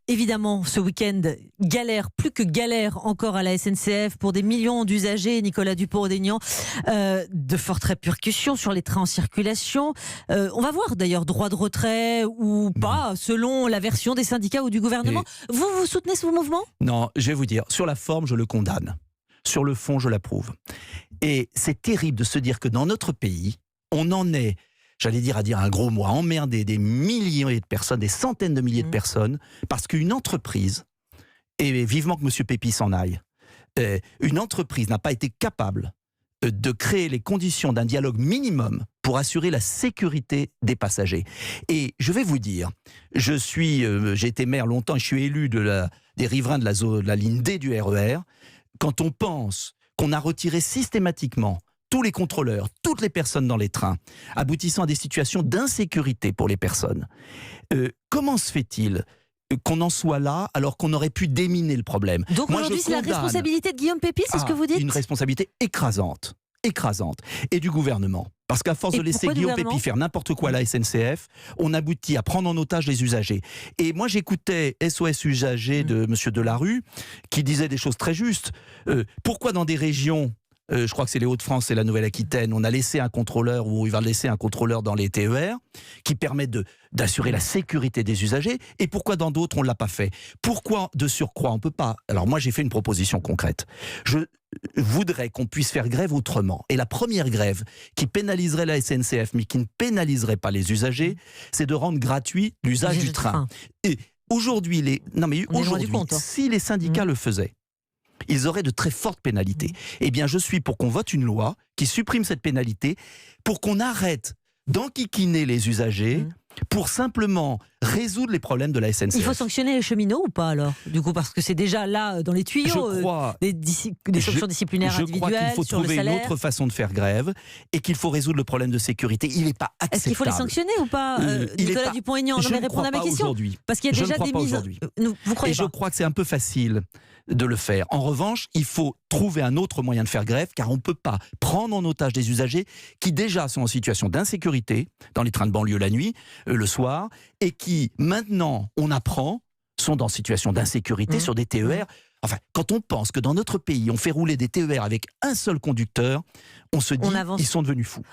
Évidemment, ce week-end, galère, plus que galère encore à la SNCF pour des millions d'usagers, Nicolas Dupont-Aignan, de fortes répercussions sur les trains en circulation. On va voir d'ailleurs droit de retrait ou pas, selon la version des syndicats ou du gouvernement. Vous soutenez ce mouvement ? Non, je vais vous dire, sur la forme, je le condamne. Sur le fond, je l'approuve. Et c'est terrible de se dire que dans notre pays, on en est, j'allais dire à dire un gros mot, à emmerder des milliers de personnes, des centaines de milliers de personnes, parce qu'une entreprise, et vivement que M. Pépi s'en aille, une entreprise n'a pas été capable de créer les conditions d'un dialogue minimum pour assurer la sécurité des passagers. Et je vais vous dire, j'ai été maire longtemps et je suis élu des riverains de la ligne D du RER. Quand on pense qu'on a retiré systématiquement tous les contrôleurs, toutes les personnes dans les trains, aboutissant à des situations d'insécurité pour les personnes, comment se fait-il qu'on en soit là alors qu'on aurait pu déminer le problème? Donc aujourd'hui, c'est la responsabilité de Guillaume Pépi, c'est ce que vous dites? Une responsabilité écrasante, et du gouvernement. Parce qu'à force de laisser Guillaume Pépi faire n'importe quoi à la SNCF, on aboutit à prendre en otage les usagers. Et moi, j'écoutais SOS Usagers de M. Delarue, qui disait des choses très justes. Pourquoi dans des régions, je crois que c'est les Hauts-de-France et la Nouvelle-Aquitaine, on a laissé un contrôleur, ou il va laisser un contrôleur dans les TER, qui permet d'assurer la sécurité des usagers, et pourquoi dans d'autres on ne l'a pas fait? Pourquoi de surcroît on ne peut pas? Alors moi j'ai fait une proposition concrète. Je voudrais qu'on puisse faire grève autrement. Et la première grève qui pénaliserait la SNCF, mais qui ne pénaliserait pas les usagers, c'est de rendre gratuit l'usage du train. Et aujourd'hui, si les syndicats le faisaient, ils auraient de très fortes pénalités. Eh bien, je suis pour qu'on vote une loi qui supprime cette pénalité, pour qu'on arrête d'enquiquiner les usagers, pour simplement résoudre les problèmes de la SNCF. Il faut sanctionner les cheminots ou pas alors? Du coup, parce que c'est déjà là dans les tuyaux, des sanctions disciplinaires individuelles. Je crois qu'il faut sur trouver une autre façon de faire grève et qu'il faut résoudre le problème de sécurité. Il n'est pas acceptable. Est-ce qu'il faut les sanctionner ou pas? Nicolas Dupont-Aignan, je vais répondre à ma question. Parce qu'il y a déjà des mises. Vous croyez pas? Je crois que c'est un peu facile de le faire. En revanche, il faut trouver un autre moyen de faire grève, car on ne peut pas prendre en otage des usagers qui déjà sont en situation d'insécurité dans les trains de banlieue la nuit, le soir, et qui maintenant, on apprend, sont dans situation d'insécurité sur des TER. Enfin, quand on pense que dans notre pays, on fait rouler des TER avec un seul conducteur, on se dit, ils sont devenus fous.